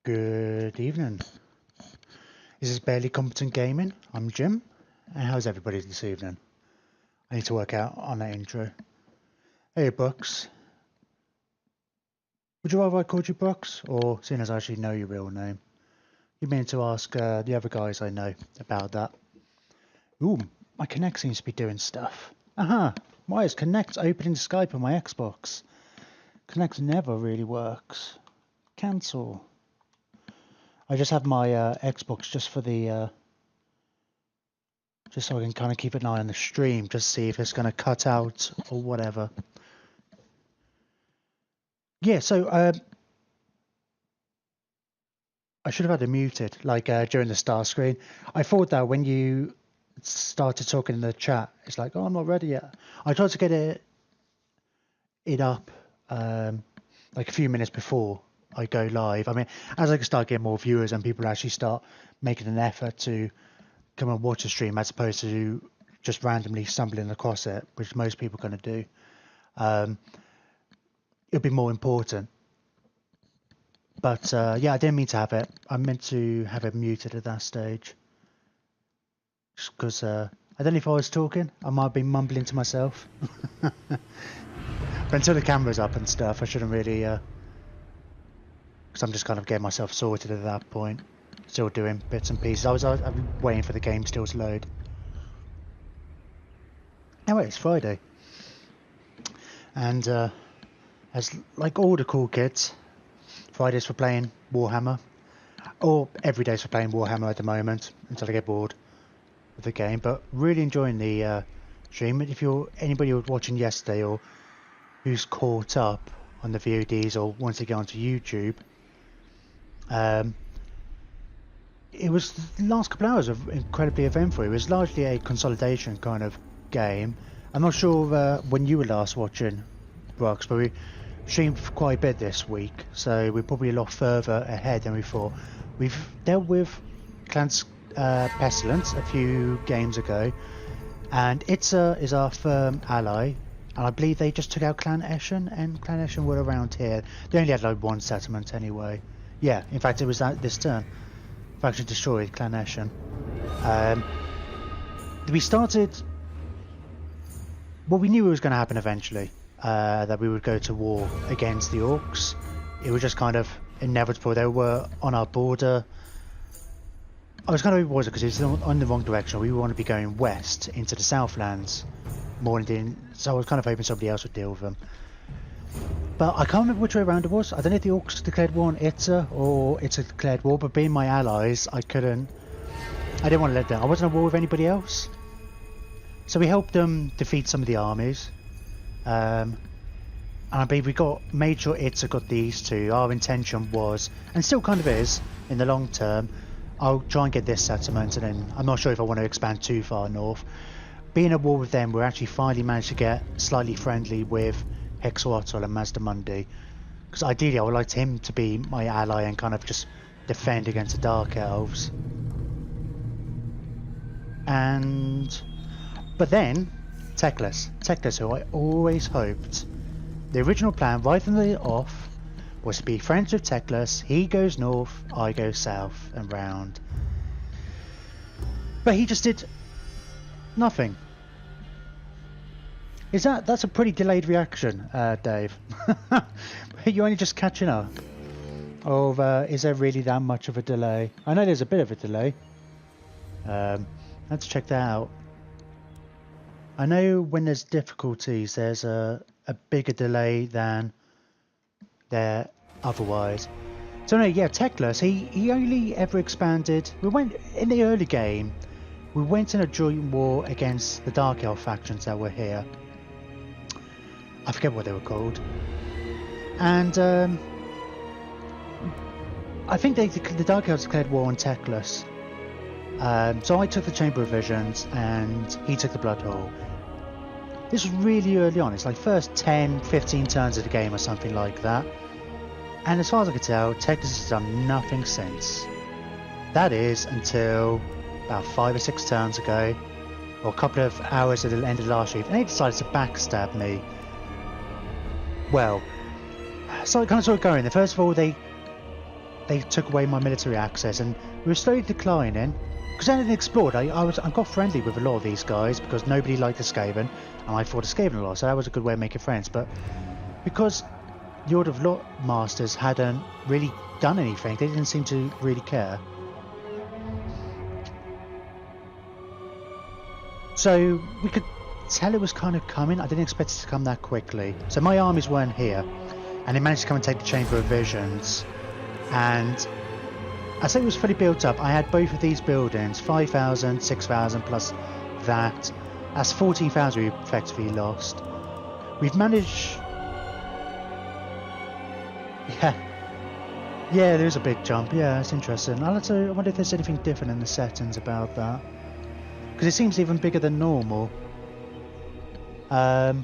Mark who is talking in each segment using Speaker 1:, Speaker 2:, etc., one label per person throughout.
Speaker 1: Good evening. This is Barely Competent Gaming. I'm Jim. And how's everybody this evening? I need to work out on that intro. Hey, Brooks. Would you rather I called you Brooks, or seeing as I actually know your real name? You mean to ask the other guys I know about that? Ooh, my Connect seems to be doing stuff. Aha! Why is Connect opening Skype on my Xbox? Connect never really works. Cancel. I just have my Xbox just for the just so I can kind of keep an eye on the stream, just see if it's going to cut out or whatever. Yeah, so I should have had it muted, like during the start screen. I thought that when you started talking in the chat, it's like, oh, I'm not ready yet. I tried to get it up like a few minutes before I go live. I mean, as I can start getting more viewers and people actually start making an effort to come and watch the stream as opposed to just randomly stumbling across it, which most people are going to do, it'll be more important. But yeah, I didn't mean to have it. I meant to have it muted at that stage. Just because I don't know if I was talking, I might be mumbling to myself. But until the camera's up and stuff, I shouldn't really... because I'm just kind of getting myself sorted at that point. Still doing bits and pieces. I was waiting for the game still to load. Anyway, it's Friday. And as like all the cool kids, Fridays for playing Warhammer. Or every day's for playing Warhammer at the moment, until I get bored of the game. But really enjoying the stream. If you're anybody who was watching yesterday or who's caught up on the VODs or wants to get onto YouTube, it was the last couple of hours of incredibly eventful. It was largely a consolidation kind of game. I'm not sure when you were last watching, Brooks, but we streamed quite a bit this week, so we're probably a lot further ahead than we thought. We've dealt with Clan's Pestilence a few games ago, and Itza is our firm ally, and I believe they just took out Clan Eshen, and Clan Eshen were around here. They only had like one settlement anyway. Yeah, in fact it was this turn. Faction destroyed Clan Eshen. We started... Well, we knew it was going to happen eventually, that we would go to war against the Orcs. It was just kind of inevitable. They were on our border. I was kind of worried because it was on the wrong direction. We want to be going west into the Southlands more than... So I was kind of hoping somebody else would deal with them. But I can't remember which way around it was. I don't know if the Orcs declared war on Itza or Itza declared war, but being my allies, I didn't want to let them. I wasn't at war with anybody else. So we helped them defeat some of the armies. And I believe we made sure Itza got these two. Our intention was, and still kind of is, in the long term, I'll try and get this settlement, and then I'm not sure if I want to expand too far north. Being at war with them, we actually finally managed to get slightly friendly with Hexawatl and Mazdamundi, because ideally I would like him to be my ally and kind of just defend against the Dark Elves. But then Teclis, who I always hoped, the original plan right from the off was to be friends with Teclis. He goes north, I go south and round. But he just did nothing. That's a pretty delayed reaction, Dave. You're only just catching up. Or is there really that much of a delay? I know there's a bit of a delay. Let's check that out. I know when there's difficulties, there's a bigger delay than there otherwise. So no, yeah, Teclis, he only ever expanded. We went in the early game. We went in a joint war against the Dark Elf factions that were here. I forget what they were called. And I think the Dark Elves declared war on Teclis. So I took the Chamber of Visions and he took the Blood Hole. This was really early on. It's like first 10, 15 turns of the game or something like that. And as far as I can tell, Teclis has done nothing since. That is until about 5 or 6 turns ago, or a couple of hours at the end of the last week, and they decided to backstab me. Well, so it kind of started going. First of all, they they took away my military access, and we were slowly declining. Because I hadn't explored, I got friendly with a lot of these guys because nobody liked the Skaven, and I fought a Skaven a lot, so that was a good way of making friends. But because the Order of Lord Masters hadn't really done anything, they didn't seem to really care. So we could tell it was kind of coming. I didn't expect it to come that quickly. So my armies weren't here, and they managed to come and take the Chamber of Visions. And I say it was fully built up. I had both of these buildings, 5,000, 6,000 plus that. That's 14,000 we effectively lost. We've managed... Yeah, there is a big jump. Yeah, it's interesting. I wonder if there's anything different in the settings about that. Because it seems even bigger than normal. I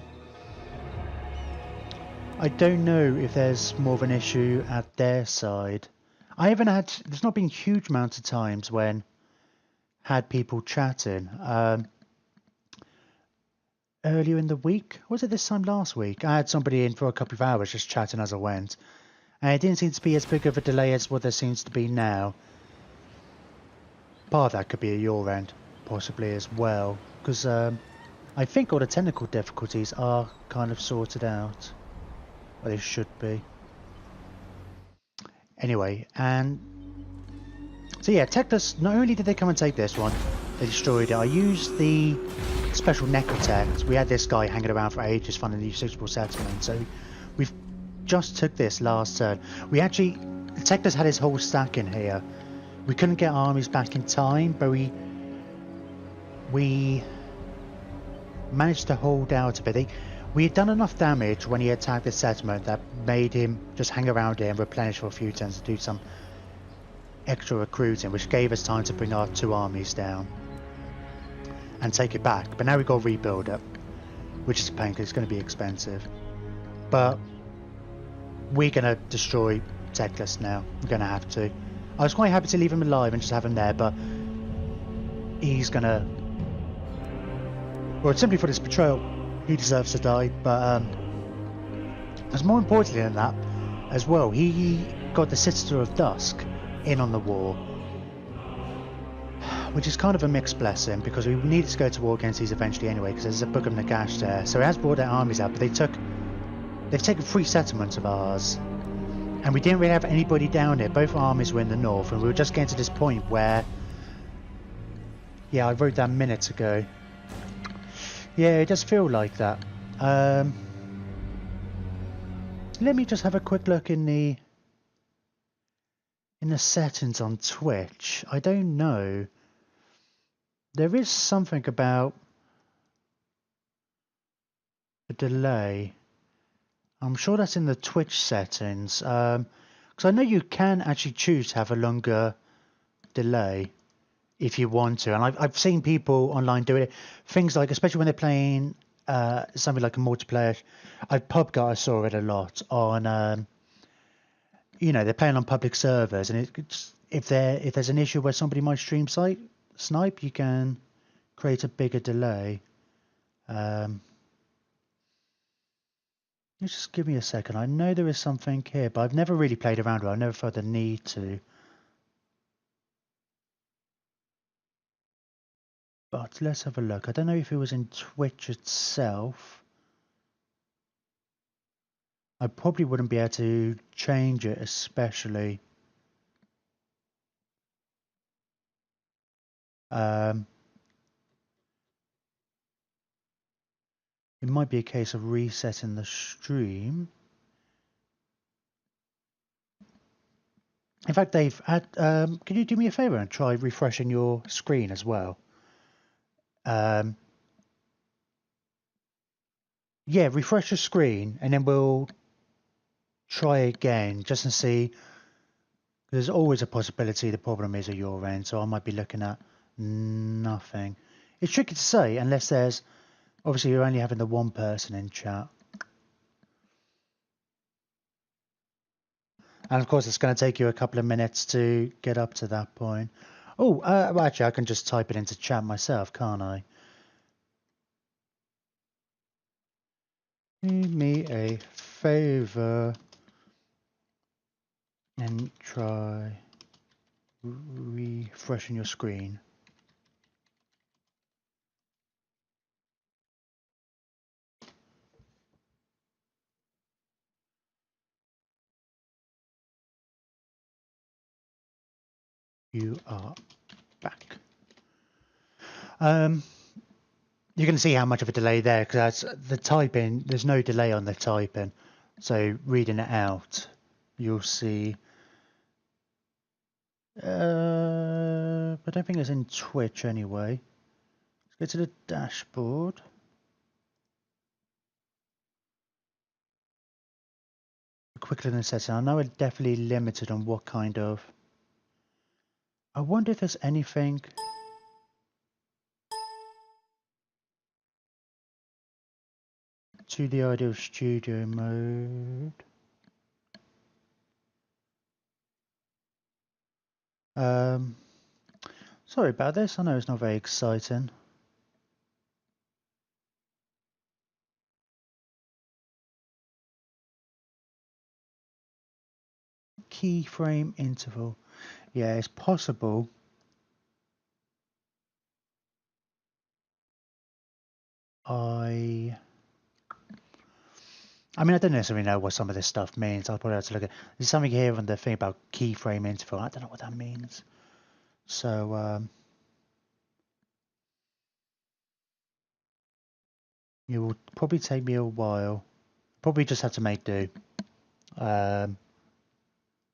Speaker 1: don't know if there's more of an issue at their side. There's not been huge amounts of times when had people chatting. Earlier in the week, was it this time last week? I had somebody in for a couple of hours just chatting as I went. And it didn't seem to be as big of a delay as what there seems to be now. Part of that could be at your end, possibly as well. Because I think all the technical difficulties are kind of sorted out. Or they should be. Anyway, and so yeah, Teclis, not only did they come and take this one, they destroyed it. I used the special necrotect. We had this guy hanging around for ages finding the suitable settlement, so we've just took this last turn. Teclis had his whole stack in here. We couldn't get armies back in time, but we managed to hold out a bit. We had done enough damage when he attacked the settlement that made him just hang around here and replenish for a few turns to do some extra recruiting, which gave us time to bring our 2 armies down and take it back. But now we've got to rebuild it, which is a pain because it's going to be expensive. But we're going to destroy Teclis now. We're going to have to. I was quite happy to leave him alive and just have him there, but he's going to... Well, simply for this betrayal, he deserves to die, but there's more importantly than that as well. He got the Citadel of Dusk in on the war, which is kind of a mixed blessing because we needed to go to war against these eventually anyway because there's a Book of Nagash there. So it has brought their armies out, but they've taken 3 settlements of ours, and we didn't really have anybody down here. Both armies were in the north, and we were just getting to this point where, yeah, I wrote that minutes ago. Yeah, it does feel like that. Let me just have a quick look in the settings on Twitch. I don't know. There is something about a delay. I'm sure that's in the Twitch settings. Because I know you can actually choose to have a longer delay if you want to, and I've seen people online do it. Things like, especially when they're playing something like a multiplayer, PUBG, I saw it a lot on. They're playing on public servers, and if there's an issue where somebody might snipe, you can create a bigger delay. Just give me a second. I know there is something here, but I've never really played around with it. I've never felt the need to. But let's have a look. I don't know if it was in Twitch itself. I probably wouldn't be able to change it, especially. It might be a case of resetting the stream. In fact, Dave, can you do me a favor and try refreshing your screen as well? Yeah, refresh your screen and then we'll try again just to see. There's always a possibility the problem is at your end, so I might be looking at nothing. It's tricky to say unless there's, obviously you're only having the one person in chat. And of course it's going to take you a couple of minutes to get up to that point. Oh, well, actually I can just type it into chat myself, can't I? Do me a favor. And try refreshing your screen. You are back. You can see how much of a delay there, because that's the typing. There's no delay on the typing, so reading it out, you'll see. But I don't think it's in Twitch anyway. Let's go to the dashboard. Quickly in the setting. I know we're definitely limited on what kind of. I wonder if there's anything. To the ideal studio mode. Sorry about this. I know it's not very exciting. Keyframe interval. Yeah, it's possible. I mean, I don't necessarily know what some of this stuff means. I'll probably have to look at. There's something here on the thing about keyframe interval. I don't know what that means. So it will probably take me a while. Probably just have to make do. For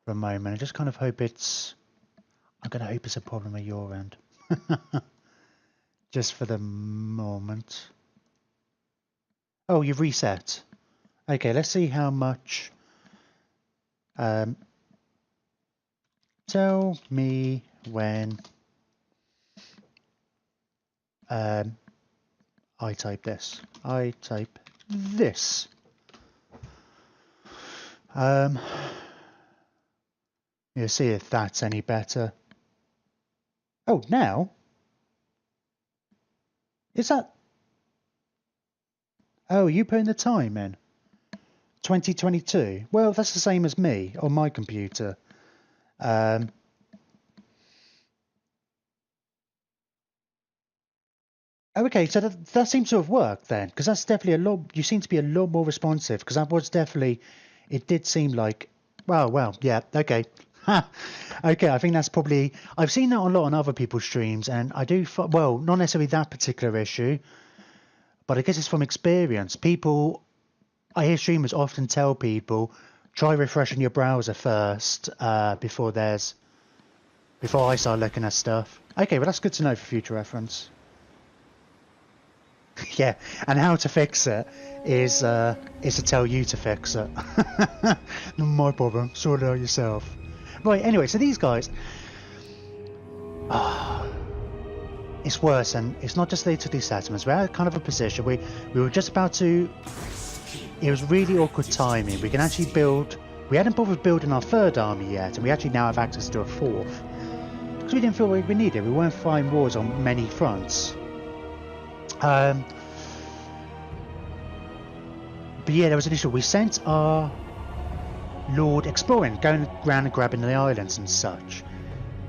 Speaker 1: a moment. I just kind of hope it's. I'm gonna hope it's a problem at your end. Just for the moment. Oh, you've reset. Okay, let's see how much. Tell me when I type this. I type this. You'll see if that's any better. Oh, now? Is that... Oh, you putting the time in? 2022? Well, that's the same as me on my computer. Oh, okay, so that seems to have worked then, because that's definitely a lot. You seem to be a lot more responsive, because that was definitely. It did seem like. Well, yeah, okay. Okay, I think that's probably. I've seen that a lot on other people's streams, and I do. Well, not necessarily that particular issue, but I guess it's from experience. People. I hear streamers often tell people, try refreshing your browser first before I start looking at stuff. Okay, well that's good to know for future reference. Yeah, and how to fix it is to tell you to fix it. Not my problem. Sort it out yourself. Right. Anyway, so these guys. It's worse, and it's not just they took these settlements. We're at kind of a position we were just about to. It was really awkward timing. We can actually build. We hadn't bothered building our third army yet, and we actually now have access to a fourth because we didn't feel we needed. We weren't fighting wars on many fronts. But yeah, there was an issue. We sent our Lord exploring, going around and grabbing the islands and such.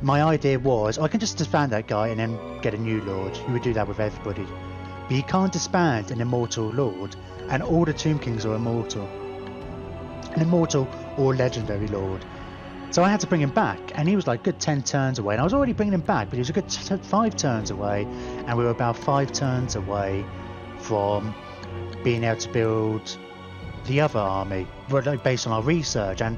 Speaker 1: My idea was, I can just disband that guy and then get a new Lord. You would do that with everybody. But you can't disband an immortal Lord, and all the Tomb Kings are immortal. An immortal or legendary Lord. So I had to bring him back, and he was like good 10 turns away, and I was already bringing him back, but he was a good 5 turns away, and we were about 5 turns away from being able to build the other army, based on our research, and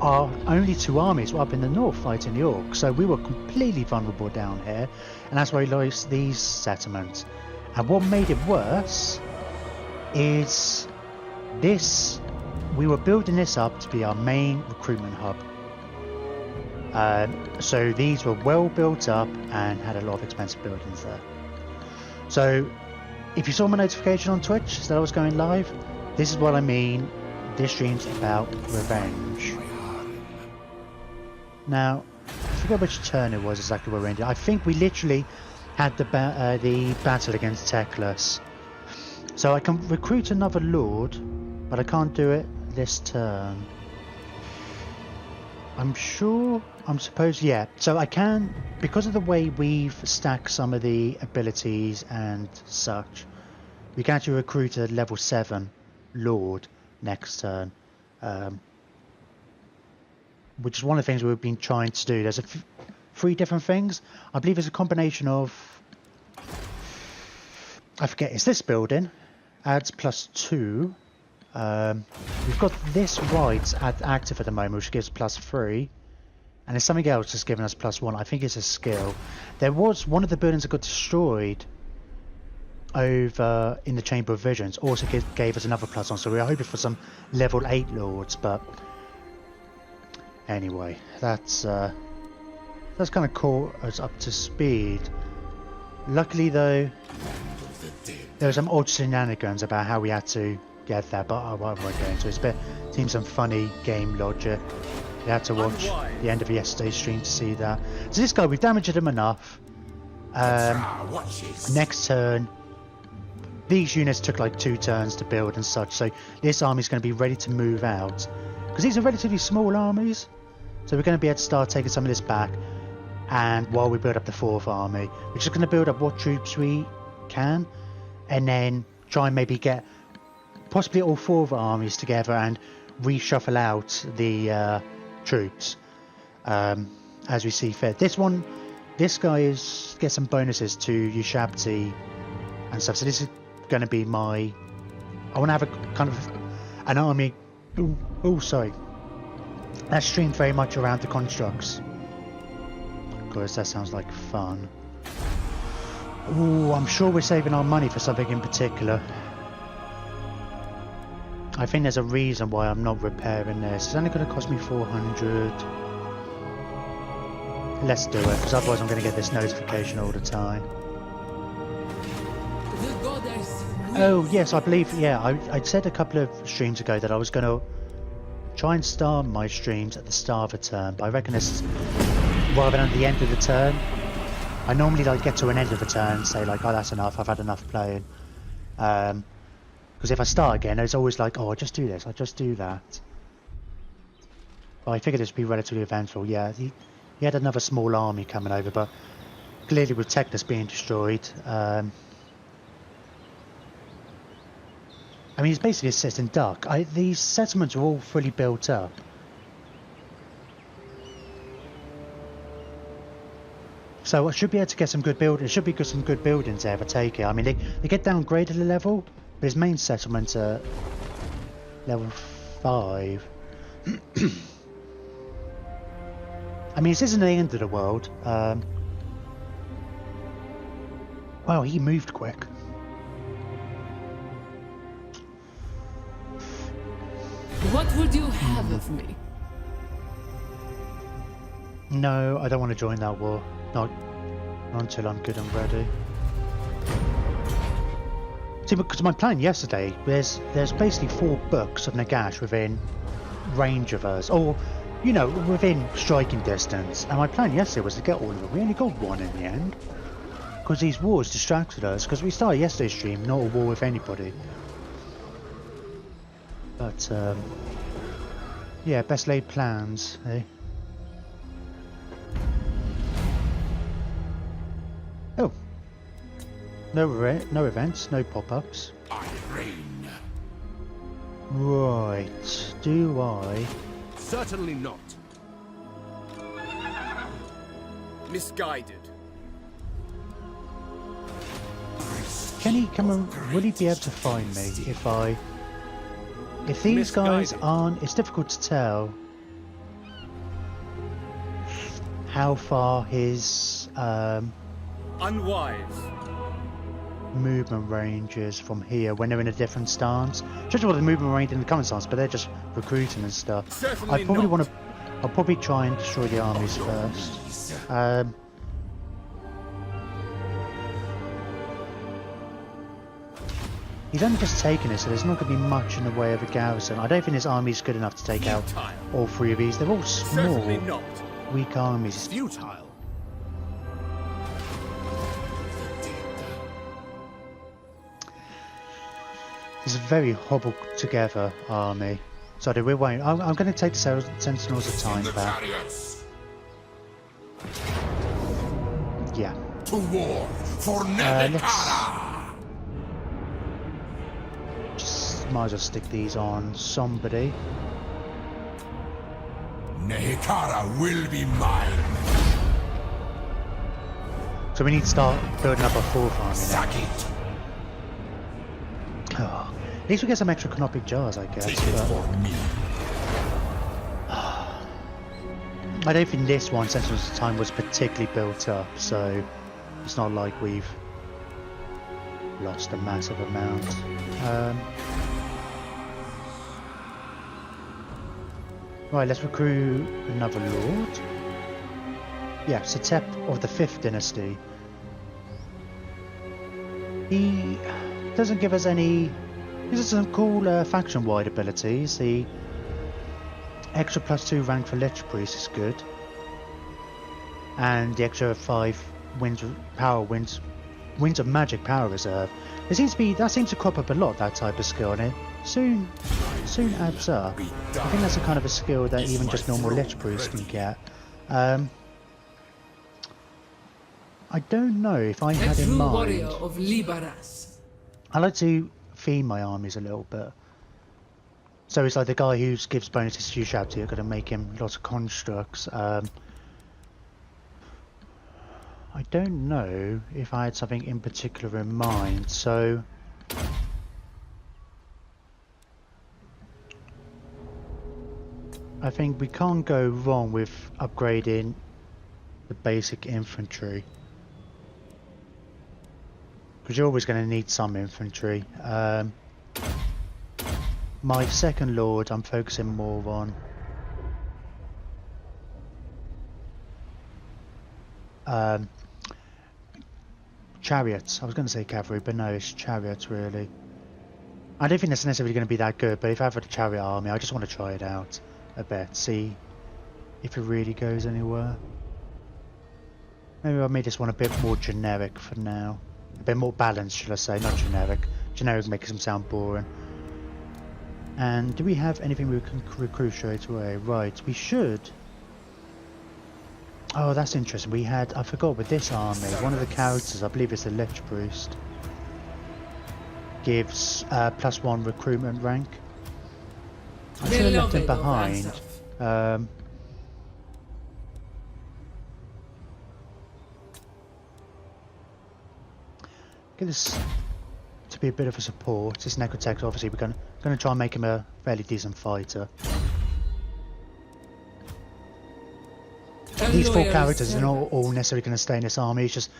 Speaker 1: our only 2 armies were up in the north fighting the orcs, so we were completely vulnerable down here, and that's why we lost these settlements. And what made it worse is this, we were building this up to be our main recruitment hub. So these were well built up and had a lot of expensive buildings there. So if you saw my notification on Twitch that I was going live, this is what I mean. This stream's about revenge. Now, I forgot which turn it was exactly where we ended. I think we literally had the battle against Teclis. So I can recruit another Lord, but I can't do it this turn. I'm sure I'm supposed, yeah. So I can, because of the way we've stacked some of the abilities and such, we can actually recruit a level 7 Lord next turn. Which is one of the things we've been trying to do. There's 3 different things. I believe it's a combination of, I forget, it's this building, adds +2. We've got this right active at the moment, which gives +3. And there's something else that's giving us +1. I think it's a skill. There was one of the buildings that got destroyed over in the Chamber of Visions, also gave us another +1. So we were hoping for some level 8 lords, but anyway, that's kind of caught us up to speed. Luckily, though, there were some odd shenanigans about how we had to get there, but I won't go into it. It seems some funny game logic. You had to watch the end of yesterday's stream to see that. So this guy, we've damaged him enough. Next turn, these units took like 2 turns to build and such, so this army's going to be ready to move out. Because these are relatively small armies, so we're going to be able to start taking some of this back. And while we build up the 4th army, we're just going to build up what troops we can, and then try and maybe get possibly all 4 of the armies together and reshuffle out the troops as we see fit. This guy gets some bonuses to Ushabti and stuff, so this is going to be my, I want to have a kind of an army. Oh, sorry. That's streamed very much around the constructs. Of course, that sounds like fun. Oh, I'm sure we're saving our money for something in particular. I think there's a reason why I'm not repairing this. It's only going to cost me 400. Let's do it, because otherwise I'm going to get this notification all the time. Oh, yes, I believe, yeah, I'd said a couple of streams ago that I was going to try and start my streams at the start of a turn, but I reckon it's rather than at the end of the turn. I normally like get to an end of the turn and say like, oh, that's enough, I've had enough playing. Because if I start again, it's always like, oh, I'll just do this, I'll just do that. But I figured this would be relatively eventful. Yeah, he had another small army coming over, but clearly with Technus being destroyed, I mean, it's basically a sitting duck. These settlements are all fully built up. So I should be able to get some good buildings. Should be some good buildings there if I take it. I mean, they get downgraded a level, but his main settlement's at level 5. I mean, this isn't the end of the world. Wow, he moved quick.
Speaker 2: What would you have of me?
Speaker 1: No, I don't want to join that war. Not until I'm good and ready. See, because my plan yesterday, there's basically 4 books of Nagash within range of us, or, you know, within striking distance. And my plan yesterday was to get all of them. We only got 1 in the end. Because these wars distracted us, because we started yesterday's stream not a war with anybody. But, yeah, best laid plans, eh? Oh. No events, no pop-ups.
Speaker 3: I reign.
Speaker 1: Right, do I?
Speaker 3: Certainly not. Misguided.
Speaker 1: Can he come and will he be able to find me if these guys aren't, it's difficult to tell how far his
Speaker 3: Unwise.
Speaker 1: movement range is from here when they're in a different stance. Judging by the movement range in the current stance, but they're just recruiting and stuff.
Speaker 3: Certainly
Speaker 1: I probably
Speaker 3: not.
Speaker 1: want to. I'll probably try and destroy the armies first. He's only just taken it, so there's not going to be much in the way of a garrison. I don't think his army's good enough to take out all 3 of these. They're all small,
Speaker 3: Certainly not.
Speaker 1: weak armies.
Speaker 3: Futile.
Speaker 1: It's a very hobbled together army. Sorry, we won't. I'm going to take the Sentinels of Time back.
Speaker 4: Chariots.
Speaker 1: Yeah.
Speaker 4: To war for Nebekara.
Speaker 1: Just might as well stick these on somebody.
Speaker 4: Nebekara will be mine.
Speaker 1: So we need to start building up a fourth army now.
Speaker 4: Sack it.
Speaker 1: Oh, at least we get some extra canopic jars, I guess.
Speaker 4: Take it
Speaker 1: But
Speaker 4: for me.
Speaker 1: I don't think this one, Sentinels of Time, was particularly built up, so it's not like we've lost a massive amount. Right, let's recruit another lord. Yeah, Setep of the 5th Dynasty. He doesn't give us any... He has some cool faction-wide abilities. The extra +2 rank for Lich Priest is good. And the extra 5 winds of magic power reserve. There seems to be, that seems to crop up a lot, that type of skill, and it soon adds up. I think that's a kind of a skill that even just normal Lich Priest can get. I don't know if I had in mind.
Speaker 2: Warrior of Libaras.
Speaker 1: I like to theme my armies a little bit. So it's like the guy who gives bonuses to you shout, you're going to make him lots of constructs. I don't know if I had something in particular in mind, so I think we can't go wrong with upgrading the basic infantry, because you're always going to need some infantry. My second lord I'm focusing more on chariots. I was going to say cavalry, but no, it's chariots really. I don't think that's necessarily going to be that good, but if I have a chariot army, I just want to try it out a bit, see if it really goes anywhere. Maybe I made this one a bit more generic for now. A bit more balanced, should I say, not generic. Generic makes them sound boring. And do we have anything we can recruit straight away? Right, we should. Oh, that's interesting. We had, I forgot, with this army, one of the characters, I believe it's the Lich Priest, gives +1 recruitment rank. I should have left him behind. Get this to be a bit of a support. This Necrotex, obviously, we're going to try and make him a fairly decent fighter. These 4 characters are not all necessarily going to stay in this army. It's just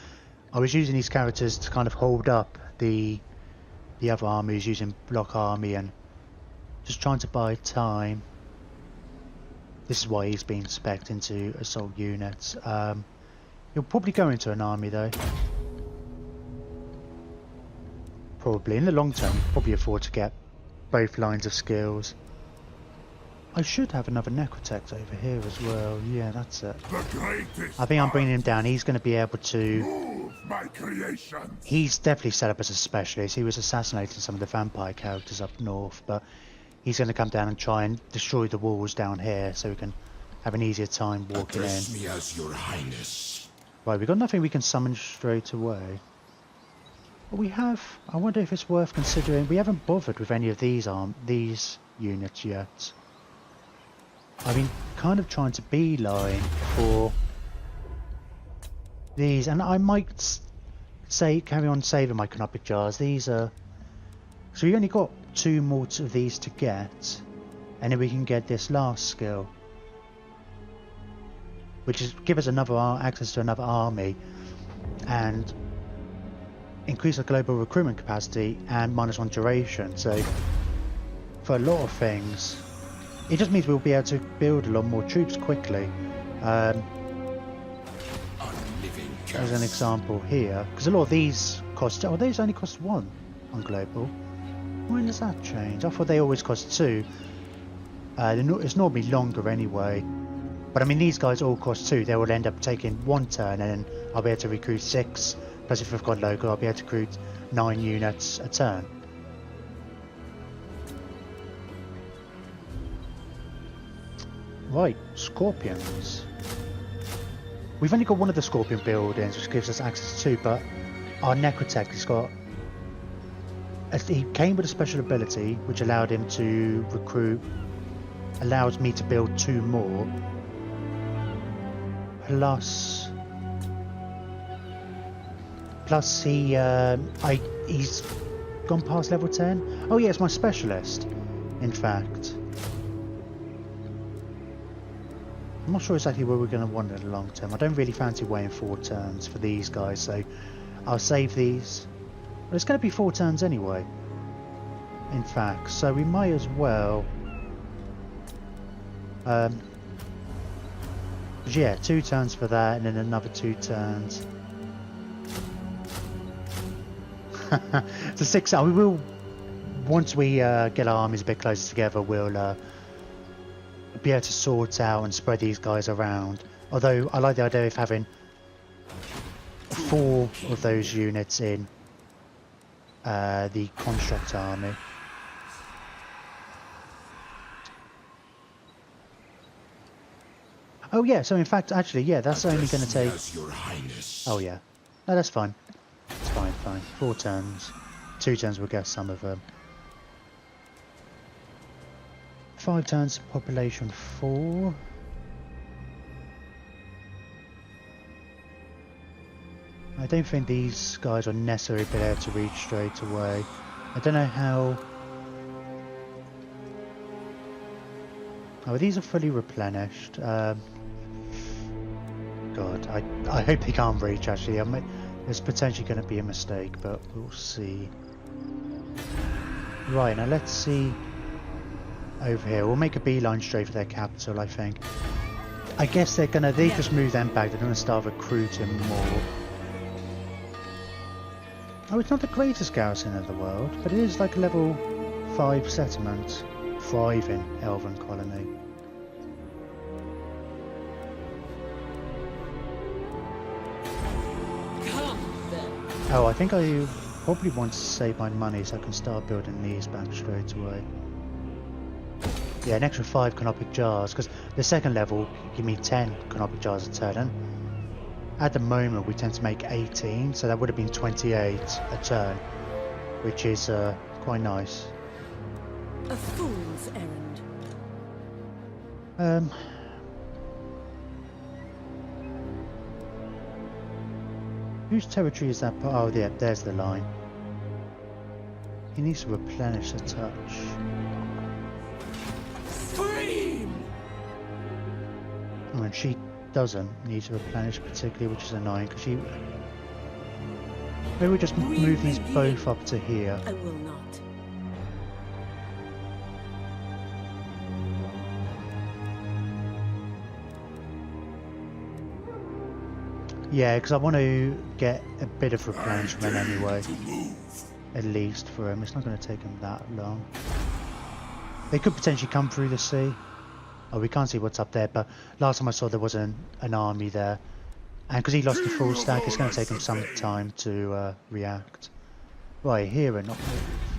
Speaker 1: I was using these characters to kind of hold up the other armies, using block army and just trying to buy time. This is why he's being spec'd into assault units. He'll probably go into an army though. Probably in the long term, probably afford to get both lines of skills. I should have another Necrotex over here as well. Yeah, that's it. I think I'm bringing him down. He's going to be able to... He's definitely set up as a specialist. He was assassinating some of the vampire characters up north, but he's going to come down and try and destroy the walls down here so we can have an easier time walking in.
Speaker 4: Address me as your highness.
Speaker 1: Right, we've got nothing we can summon straight away. But we have... I wonder if it's worth considering... We haven't bothered with any of these units yet. I've been kind of trying to beeline for these, and I might carry on saving my canopic jars. These are... So we only got 2 more of these to get, and then we can get this last skill, which is give us another access to another army, and increase our global recruitment capacity and -1 duration. So for a lot of things, it just means we'll be able to build a lot more troops quickly. As an example here, because a lot of these cost... Oh, these only cost 1 on global. When does that change? I thought they always cost 2. It's normally longer anyway. But I mean, these guys all cost 2. They will end up taking 1 turn, and then I'll be able to recruit 6. Plus, if we've got local, I'll be able to recruit 9 units a turn. Right, scorpions. We've only got one of the scorpion buildings, which gives us access to, but our Necrotech has got... He came with a special ability, which allowed him to recruit... Allows me to build 2 more. Plus he's gone past level 10. Oh yeah, it's my specialist, in fact. I'm not sure exactly where we're going to want it in the long term. I don't really fancy waiting 4 turns for these guys, so I'll save these. But it's going to be 4 turns anyway, in fact, so we might as well... yeah, 2 turns for that, and then another 2 turns. So 6. We will, once we get our armies a bit closer together, we'll be able to sort out and spread these guys around. Although I like the idea of having 4 of those units in the construct army. Oh yeah, so in fact, actually, yeah, that's only going to take...
Speaker 4: Your Highness.
Speaker 1: Oh yeah, no, that's fine. It's fine. 4 turns. 2 turns we'll get some of them. 5 turns, population 4. I don't think these guys are necessarily able to reach straight away. I don't know how... Oh, these are fully replenished. God, I hope they can't reach actually. There's potentially going to be a mistake, but we'll see. Right, now let's see over here. We'll make a beeline straight for their capital, I think. I guess they just move them back. They're going to start recruiting more. Oh, it's not the greatest garrison in the world, but it is like a level 5 settlement. Thriving elven colony. Oh, I think I probably want to save my money so I can start building these back straight away. Yeah, an extra 5 canopic jars, because the second level give me 10 canopic jars a turn. At the moment we tend to make 18, so that would have been 28 a turn, which is quite nice.
Speaker 5: A fool's errand.
Speaker 1: Whose territory is that? Oh, yeah, there's the line. He needs to replenish a touch.
Speaker 5: Scream!
Speaker 1: Oh, and she doesn't need to replenish particularly, which is annoying because she... Maybe we just move these both up to here.
Speaker 5: I will not.
Speaker 1: Yeah, because I want to get a bit of replenishment anyway. At least for him. It's not going to take him that long. They could potentially come through the sea. Oh, we can't see what's up there, but last time I saw there was an army there. And because he lost the full stack, it's going to take him some time to react. Right, here and not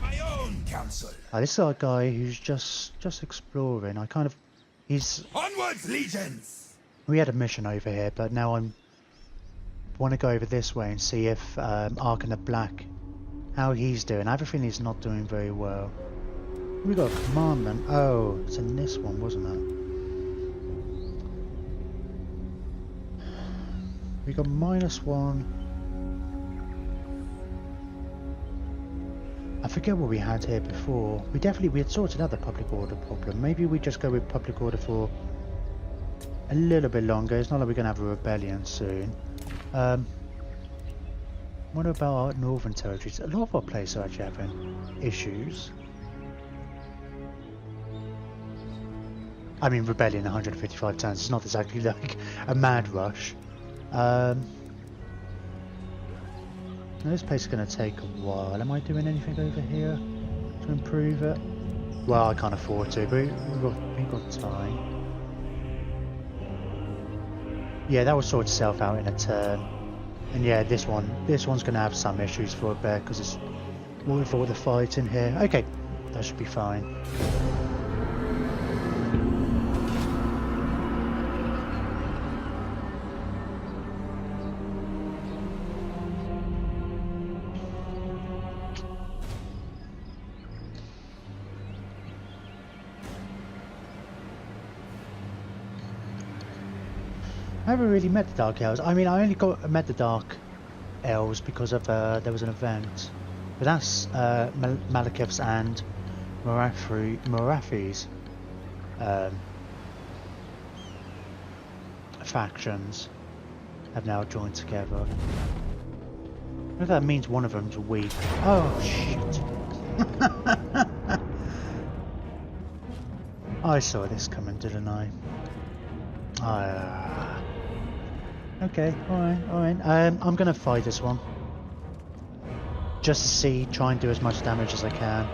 Speaker 4: My own counsel.
Speaker 1: this is our guy who's just exploring.
Speaker 4: Onwards, legions.
Speaker 1: We had a mission over here, but now I want to go over this way and see if Ark in the Black, how he's doing. I have a feeling he's not doing very well. We got a commandment. Oh, it's in this one, wasn't it? We got -1. I forget what we had here before. We had sorted out the public order problem. Maybe we just go with public order for a little bit longer. It's not like we're going to have a rebellion soon. What about our northern territories? A lot of our places are actually having issues. I mean, rebellion 155 turns. It's not exactly like a mad rush. This place is going to take a while. Am I doing anything over here to improve it? Well, I can't afford to, but we've got time. Yeah, that will sort itself out in a turn. And yeah, this one's going to have some issues for a bit because it's with all the fight in here. Okay, that should be fine. I haven't really met the Dark Elves. I mean, I only met the Dark Elves because of there was an event. But that's Malekith's and Morathi's factions have now joined together. I don't know if that means one of them's weak. Oh shit! I saw this coming, didn't I? Okay, alright. I'm gonna fight this one. Just to see, try and do as much damage as I can.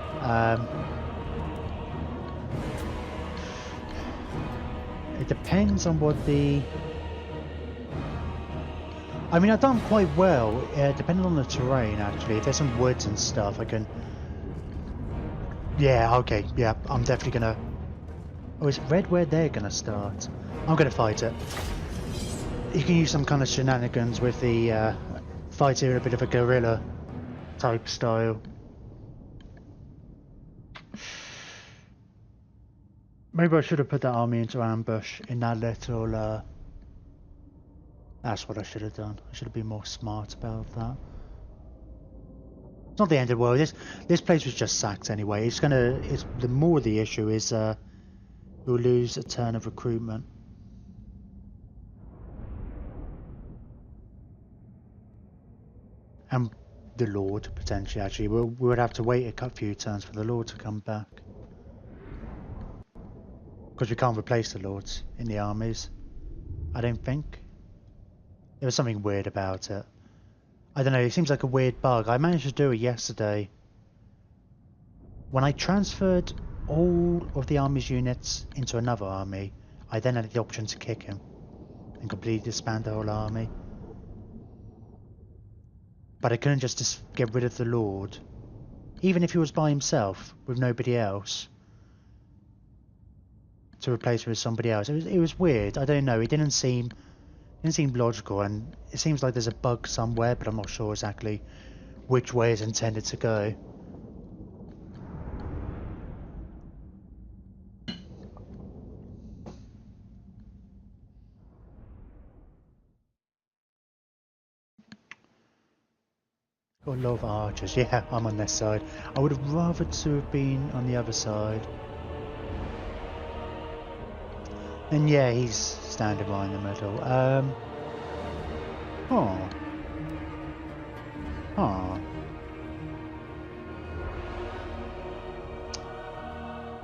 Speaker 1: It depends on what the... I mean, I've done quite well, depending on the terrain, actually. If there's some woods and stuff, I can... Yeah, okay, yeah, I'm definitely gonna... Oh, is red where they're gonna start? I'm gonna fight it. You can use some kind of shenanigans with the fighter in a bit of a guerrilla type style. Maybe I should have put that army into ambush in that little... That's what I should have done. I should have been more smart about that. It's not the end of the world. This place was just sacked anyway. It's the more the issue is we'll lose a turn of recruitment. And the Lord, potentially, actually. We would have to wait a few turns for the Lord to come back. Because we can't replace the Lords in the armies. I don't think. There was something weird about it. I don't know, it seems like a weird bug. I managed to do it yesterday. When I transferred all of the army's units into another army, I then had the option to kick him and completely disband the whole army. But I couldn't just get rid of the Lord, even if he was by himself with nobody else, to replace him with somebody else. It was weird. I don't know. It didn't seem logical, and it seems like there's a bug somewhere, but I'm not sure exactly which way it's intended to go. Got a lot of archers. Yeah, I'm on this side. I would have rather to have been on the other side. And yeah, he's standing right in the middle. I've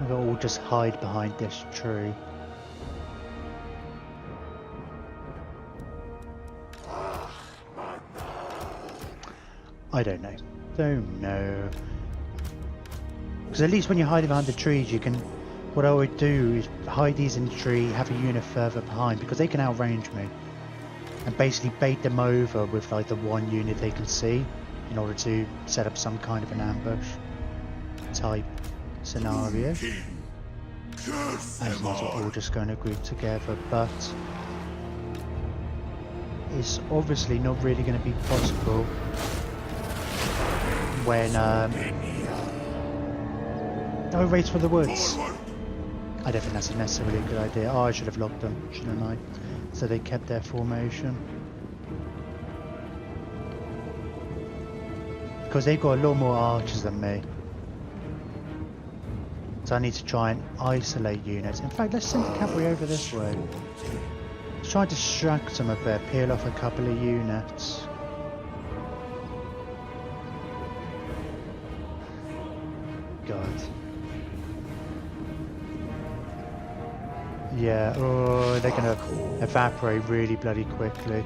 Speaker 1: got to all just hide behind this tree. I don't know. Don't know. Because at least when you're hiding behind the trees, you can... What I would do is hide these in the tree, have a unit further behind, because they can outrange me. And basically bait them over with like the one unit they can see, in order to set up some kind of an ambush type scenario. As long as we're all just going to group together, but it's obviously not really going to be possible when oh, race for the woods. I don't think that's necessarily a good idea. Oh, I should have locked them, shouldn't I? So they kept their formation. Because they've got a lot more archers than me. So I need to try and isolate units. In fact, let's send the cavalry over this way. Let's try and distract them a bit, peel off a couple of units. God. Yeah, oh, they're gonna evaporate really bloody quickly.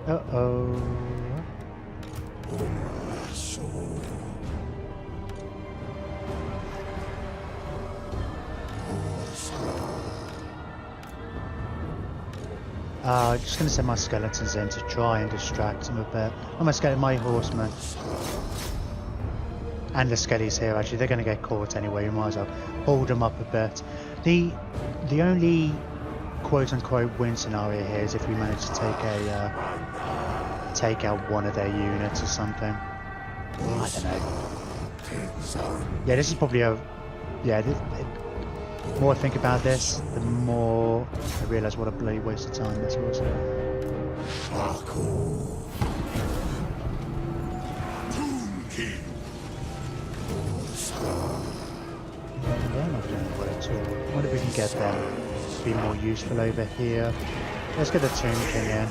Speaker 1: Uh-oh. I'm just going to send my skeletons in to try and distract them a bit. I'm going to skeleton my horsemen. And the skellies here, actually, they're going to get caught anyway. We might as well hold them up a bit. The only quote-unquote win scenario here is if we manage to take out one of their units or something. I don't know. Yeah, this is probably a... Yeah, the more I think about this, the more I realise what a bloody waste of time this was. They're not doing well at all. I wonder if we can get them to be more useful over here. Let's get the Tomb King in.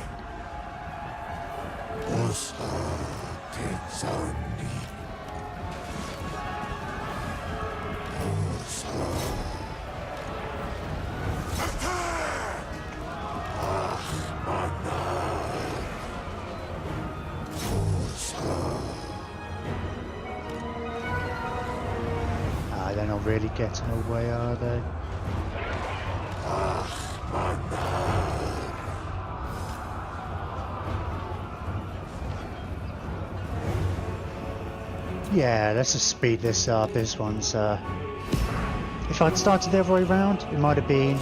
Speaker 1: They're not really getting away, are they? Yeah, let's just speed this up. This one's... If I'd started the other way around, it might have been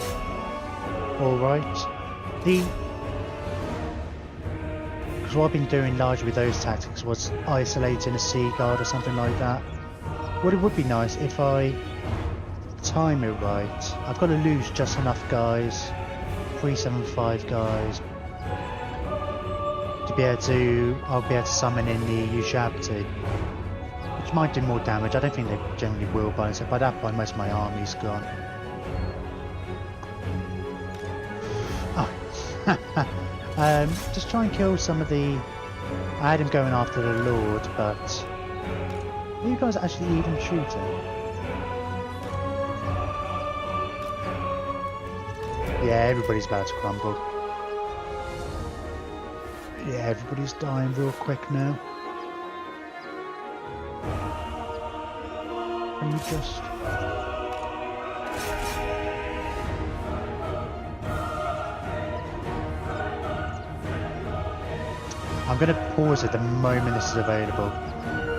Speaker 1: alright. Because what I've been doing largely with those tactics was isolating a sea guard or something like that. What it would be nice if I time it right. I've got to lose just enough guys, 375 guys, to be able to. I'll be able to summon in the Ushabti, which might do more damage. I don't think they generally will, but by that point most of my army's gone. Oh, just try and kill some of the. I had him going after the Lord, but. Are you guys actually even shooting? Yeah, everybody's about to crumble. Yeah, everybody's dying real quick now. Can you just... I'm going to pause at the moment this is available.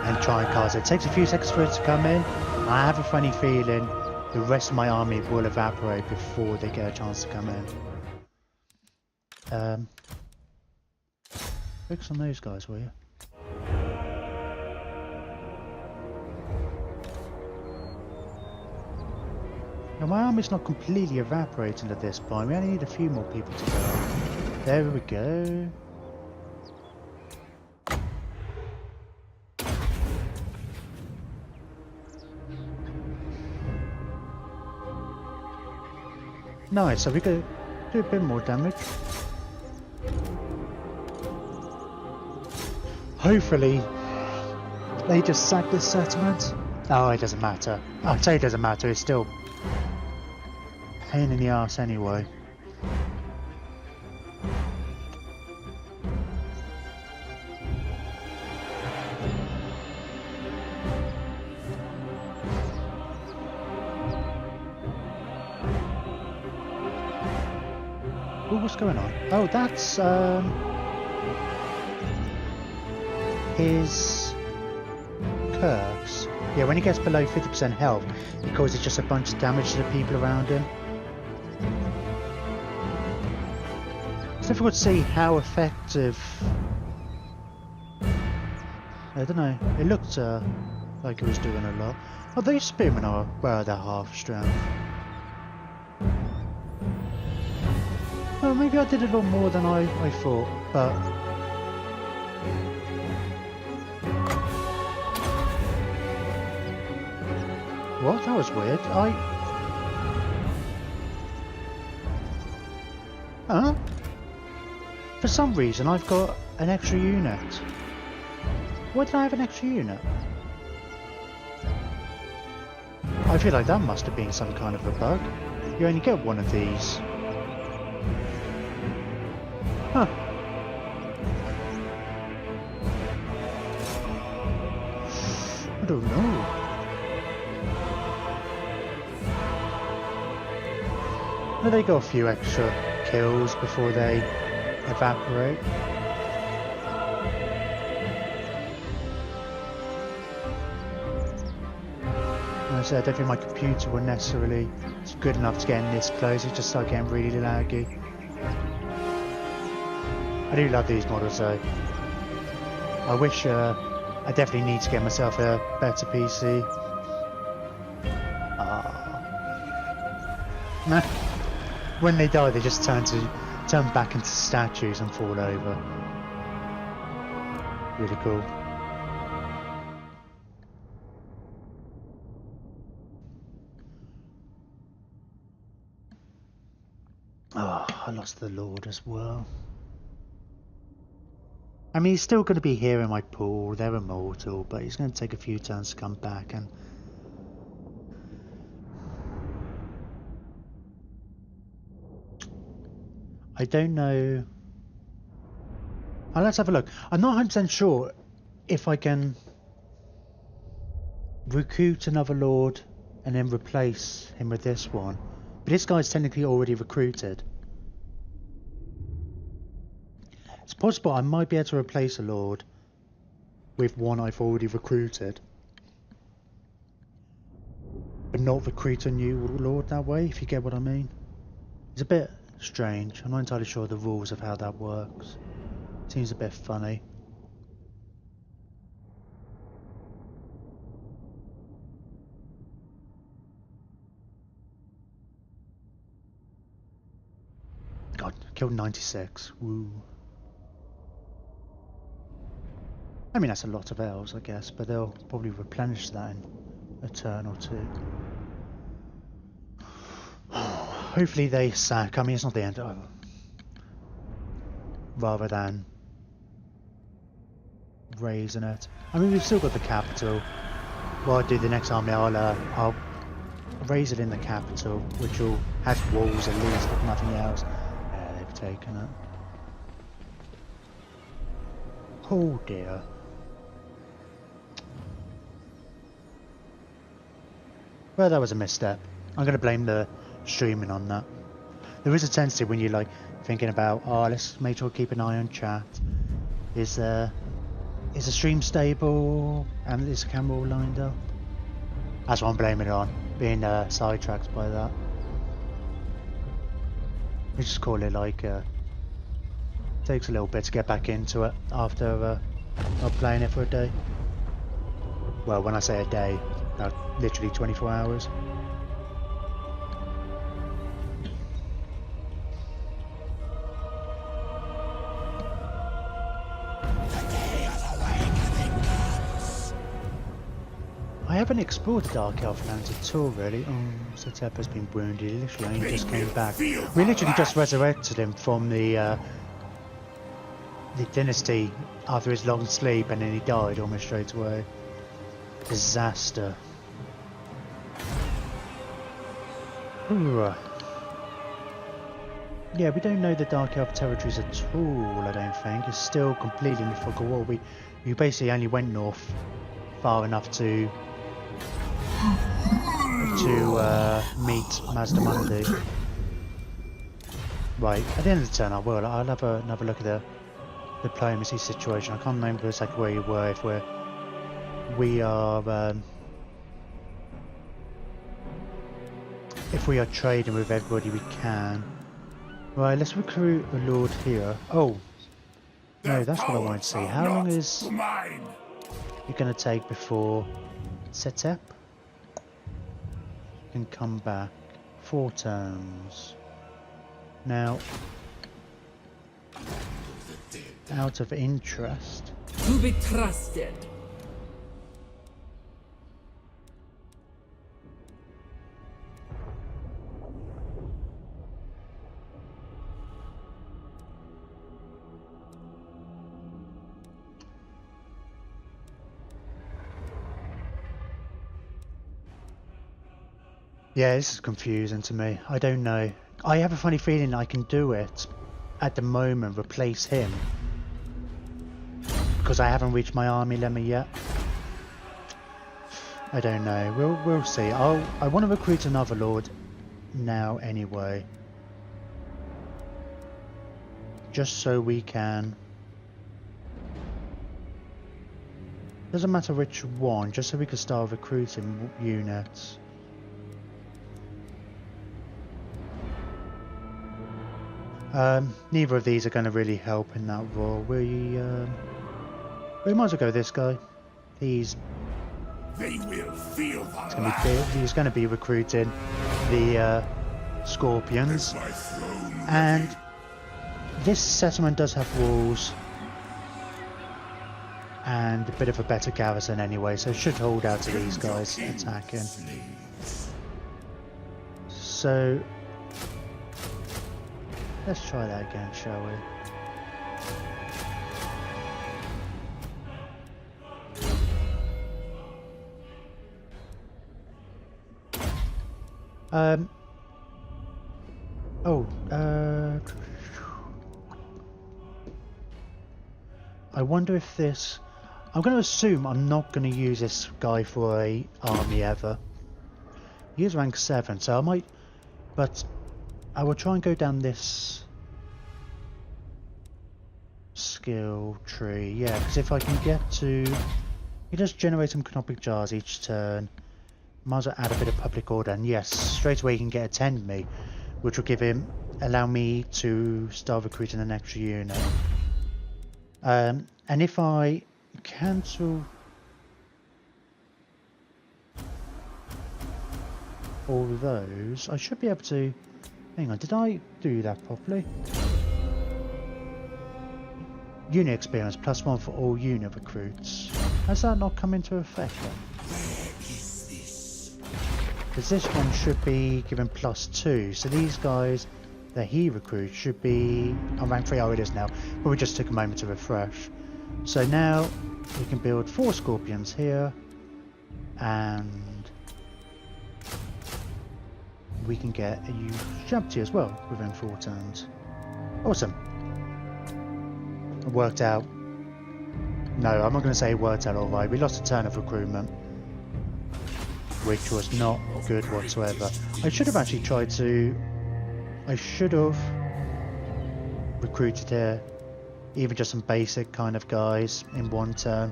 Speaker 1: And try and cast it. It takes a few seconds for it to come in. I have a funny feeling the rest of my army will evaporate before they get a chance to come in. Focus on those guys, will you? Now my army's not completely evaporating at this point. We only need a few more people to go. There we go. Nice, so we could do a bit more damage. Hopefully, they just sack this settlement. Oh, it doesn't matter. I'd say it doesn't matter, it's still a pain in the arse anyway. Oh, what's going on? Oh, that's his curse. Yeah, when he gets below 50% health, it causes just a bunch of damage to the people around him. It's difficult to see how effective. I don't know. It looked like it was doing a lot. Oh, those spearmen are well, they're half strength. Well, maybe I did a lot more than I thought, but... What? That was weird. Huh? For some reason I've got an extra unit. Why did I have an extra unit? I feel like that must have been some kind of a bug. You only get one of these. Huh. I don't know. Well, they got a few extra kills before they evaporate. I said, I don't think my computer will necessarily be good enough to get in this close. It just started getting really laggy. I do love these models though. I wish I definitely need to get myself a better PC. Nah. When they die, they just turn back into statues and fall over. Really cool. Oh, I lost the Lord as well. I mean, he's still going to be here in my pool. They're immortal, but he's going to take a few turns to come back. And I don't know. Let's have a look. I'm not 100% sure if I can recruit another Lord and then replace him with this one. But this guy's technically already recruited. It's possible I might be able to replace a Lord with one I've already recruited. But not recruit a new Lord that way, if you get what I mean. It's a bit strange. I'm not entirely sure the rules of how that works. Seems a bit funny. God, killed 96. Woo. I mean, that's a lot of elves, I guess, but they'll probably replenish that in a turn or two. Hopefully they sack. I mean, it's not the end. Rather than raising it. I mean, we've still got the capital. What I'll do the next army, I'll raise it in the capital, which will have walls at least, if nothing else. Yeah, they've taken it. Oh dear. Well, that was a misstep. I'm going to blame the streaming on that. There is a tendency when you're like thinking about, oh, let's make sure we keep an eye on chat. Is the stream stable and is the camera all lined up? That's what I'm blaming it on, being sidetracked by that. We just call it like takes a little bit to get back into it after not playing it for a day. Well, when I say a day, literally 24 hours. I haven't explored the Dark Elf lands at all, really. Oh, Setep has been wounded. He literally only just came back. We literally just resurrected him from the dynasty after his long sleep, and then he died almost straight away. Disaster. Ooh. Yeah, we don't know the Dark Elf territories at all, I don't think. It's still completely in the fog of war. We basically only went north far enough to meet Mazdamundi. Right, at the end of the turn I'll have another look at the diplomacy situation. I can't remember exactly where you were, if we are trading with everybody we can. Right, let's recruit a Lord here. Oh, no, that's what I wanted to see. How long is it going to take before Setep can come back? 4 turns. Now, out of interest,
Speaker 2: To be trusted.
Speaker 1: yeah, this is confusing to me. I don't know. I have a funny feeling I can do it at the moment, replace him, because I haven't reached my army limit yet. I don't know. We'll see. I want to recruit another Lord now anyway, just so we can Doesn't matter which one, just so we can start recruiting units. Neither of these are going to really help in that role. We might as well go with this guy. They
Speaker 4: will feel the
Speaker 1: he's going to be recruiting the scorpions, and this settlement does have walls and a bit of a better garrison anyway, so it should hold out to these guys attacking. So let's try that again, shall we? I wonder if this... I'm going to assume I'm not going to use this guy for a army ever. He is rank 7, so I might... But I will try and go down this skill tree. Yeah, because if I can get to... He does generate some canopic jars each turn. Might as well add a bit of public order, and yes, straight away he can get attend me, which will allow me to start recruiting an extra unit. And if I cancel all of those, I should be able to... Hang on, did I do that properly? Unit experience +1 for all unit recruits. Has that not come into effect then? Because this one should be given +2, so these guys that he recruits should be on rank 3. Oh, it is now, but we just took a moment to refresh. So now we can build 4 scorpions here, and we can get a Shabti as well within 4 turns. Awesome. It worked out. No, I'm not going to say it worked out alright. We lost a turn of recruitment, which was not good whatsoever. I should have actually tried to... I should have recruited here even just some basic kind of guys in 1 turn.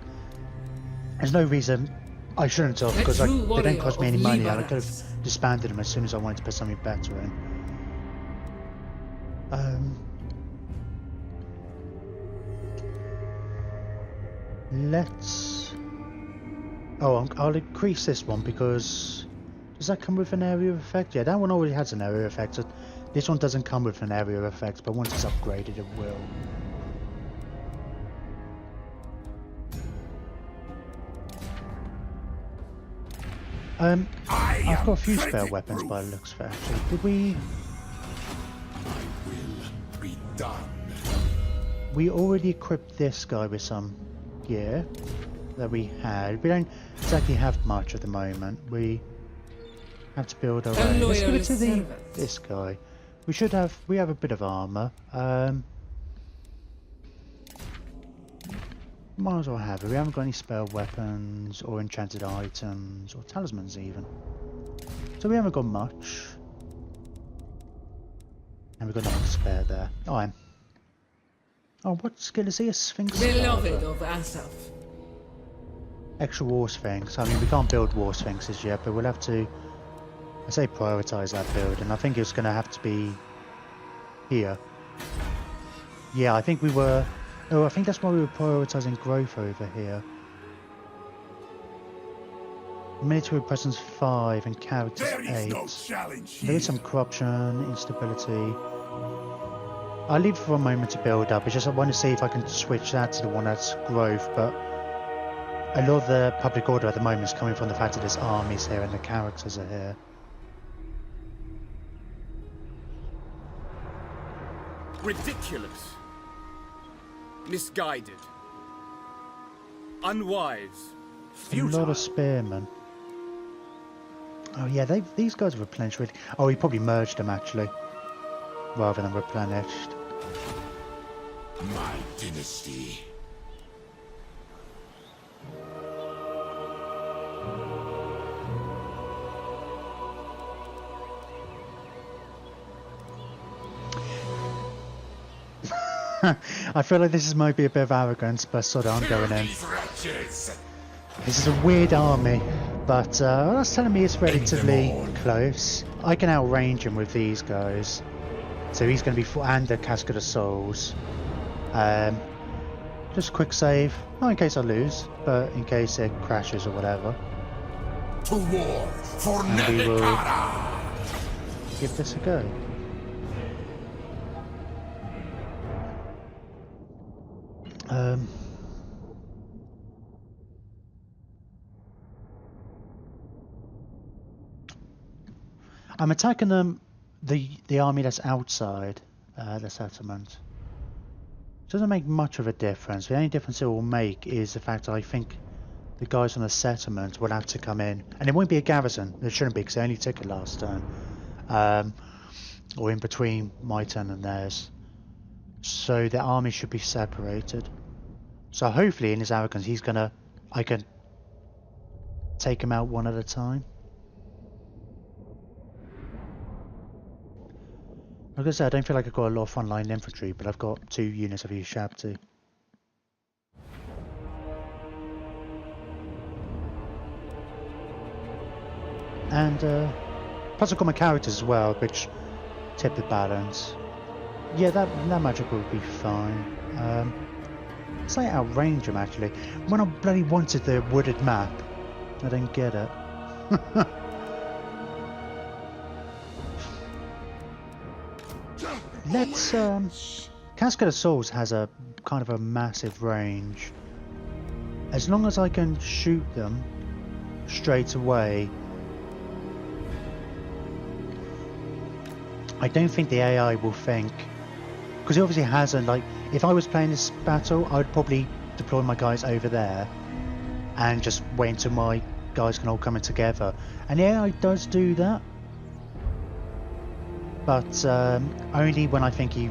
Speaker 1: There's no reason I shouldn't have, because they don't cost me any money, and I could have disbanded them as soon as I wanted to put something better in. Let's... Oh, I'll increase this one because... Does that come with an area effect? Yeah, that one already has an area effect. So this one doesn't come with an area effect, but once it's upgraded it will. I've got a few spare weapons by the looks of it, actually. Did we...
Speaker 4: will be done.
Speaker 1: We already equipped this guy with some gear that we had. We don't exactly have much at the moment. We have to build our own. Let's give it to this guy. We have a bit of armor. Might as well have it. We haven't got any spell weapons or enchanted items or talismans even. So we haven't got much. And we've got nothing to spare there. Oh, what skill is he? A Sphinx?
Speaker 2: Beloved of Asaph.
Speaker 1: Extra War Sphinx. I mean, we can't build War Sphinxes yet, but we'll have to, I say, prioritise that build. And I think it's going to have to be here. Yeah, I think we were... Oh, I think that's why we were prioritising growth over here. Military presence 5 and characters 8.
Speaker 4: No challenge
Speaker 1: there is some corruption, instability. I'll leave it for a moment to build up. It's just I want to see if I can switch that to the one that's growth, but a lot of the public order at the moment is coming from the fact that there's armies here and the characters are here.
Speaker 3: Ridiculous. Misguided. Unwise.
Speaker 1: A lot of spearmen. Oh yeah, these guys are replenished really. Oh, he probably merged them actually, rather than replenished.
Speaker 4: My dynasty.
Speaker 1: I feel like this might be a bit of arrogance, but sort of I'm going in.
Speaker 4: These wretches.
Speaker 1: This is a weird army, but that's telling me it's relatively close. I can outrange him with these guys. So he's going to be and the Cascade of Souls. Just quick save, not in case I lose, but in case it crashes or whatever.
Speaker 4: To war for
Speaker 1: And we will
Speaker 4: Nebekara!
Speaker 1: give this a go. I'm attacking them, the army that's outside the settlement. Doesn't make much of a difference. The only difference it will make is the fact that I think the guys on the settlement will have to come in, and it won't be a garrison. It shouldn't be because they only took it last turn, or in between my turn and theirs. So the army should be separated. So hopefully, in his arrogance, I can take him out one at a time. Like I said, I don't feel like I've got a lot of frontline infantry, but I've got 2 units of Ushabti. And plus I've got my characters as well, which tip the balance. Yeah, that magic will be fine. It's like outrange him actually. When I bloody wanted the wooded map, I didn't get it. Let's Cascade of Souls has a kind of a massive range. As long as I can shoot them straight away, I don't think the AI will think, because it obviously hasn't, like, if I was playing this battle, I would probably deploy my guys over there and just wait until my guys can all come in together. And the AI does do that, but only when I think he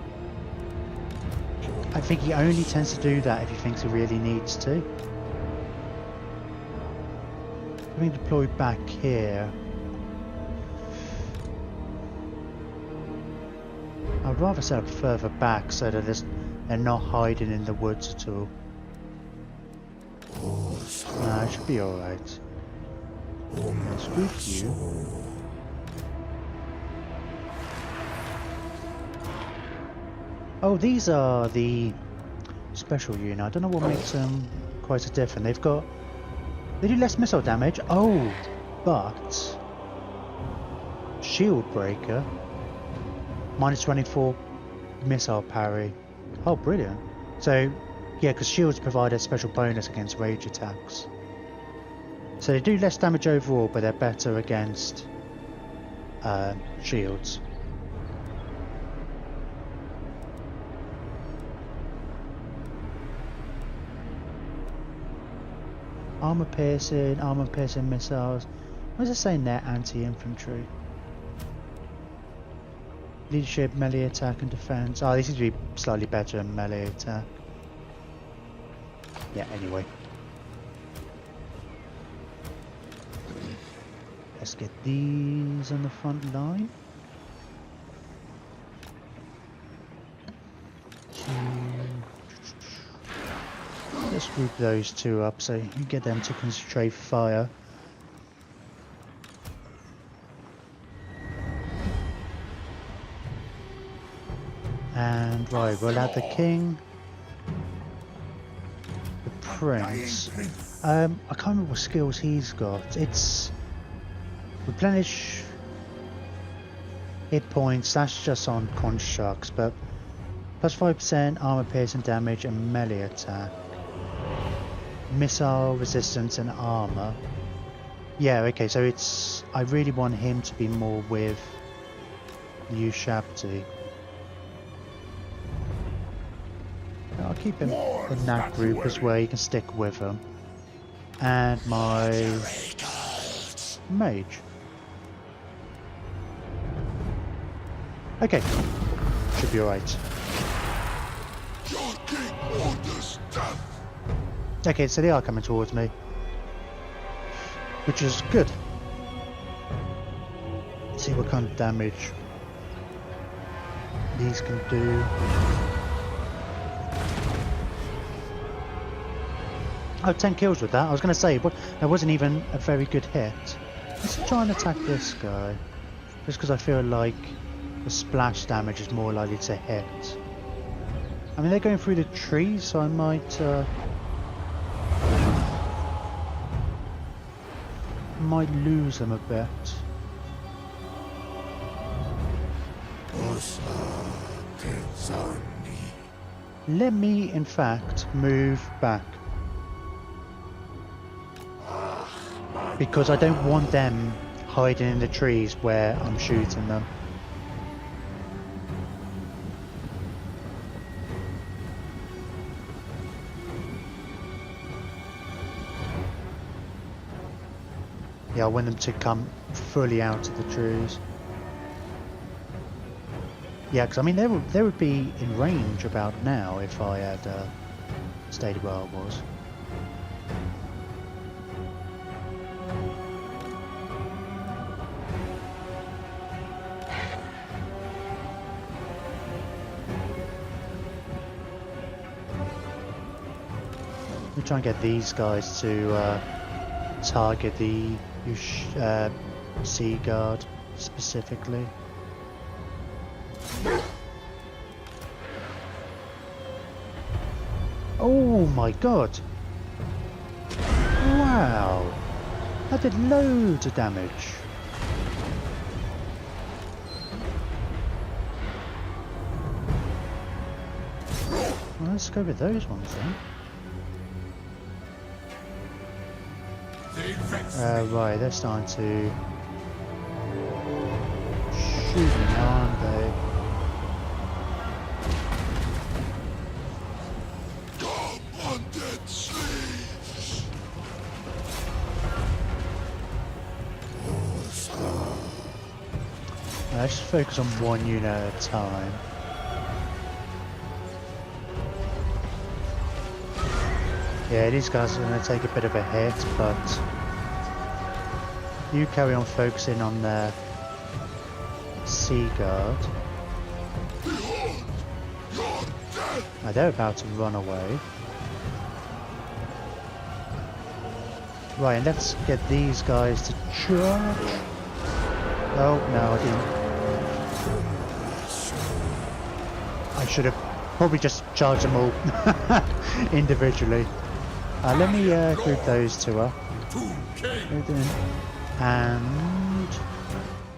Speaker 1: only tends to do that if he thinks he really needs to. Let me deploy back here. I'd rather set up further back so that they're not hiding in the woods at all. Nah, it should be alright. Let's group you. Oh, these are the special unit. I don't know what makes them quite so different. They do less missile damage. Oh, but shield breaker. Minus 24 missile parry. Oh, brilliant. So, yeah, because shields provide a special bonus against rage attacks. So they do less damage overall, but they're better against shields. Armor piercing missiles. What does it say in there? Anti-infantry. Leadership, melee attack and defense. Oh, this seems to be slightly better in melee attack. Yeah, anyway. Let's get these on the front line. Let's group those 2 up so you get them to concentrate fire. And right, we'll add the king, the prince. I can't remember what skills he's got. It's replenish hit points. That's just on constructs, but plus 5% armor piercing damage and melee attack. Missile resistance and armor. Yeah, okay, so I really want him to be more with Ushabti. I'll keep him in that group as well, you can stick with him. And my mage. Okay, should be alright. Okay, so they are coming towards me, which is good. Let's see what kind of damage these can do. Oh, 10 kills with that. I was going to say, but that wasn't even a very good hit. Let's try and attack this guy. Just because I feel like the splash damage is more likely to hit. I mean, they're going through the trees, so I might lose them a bit. Let me, in fact, move back. Because I don't want them hiding in the trees where I'm shooting them. Yeah, I want them to come fully out of the trees. Yeah, because I mean, they would be in range about now if I had stayed where I was. Let me try and get these guys to target the Sea Guard specifically. Oh my god! Wow! That did loads of damage. Well, let's go with those ones then. Right, they're starting to shoot me, aren't they? Let's just focus on one unit at a time. Yeah, these guys are going to take a bit of a hit, but you carry on focusing on the Sea Guard. Now they're about to run away. Right, and let's get these guys to charge. Oh, no, I didn't. I should have probably just charged them all individually. Let me group those two up. And...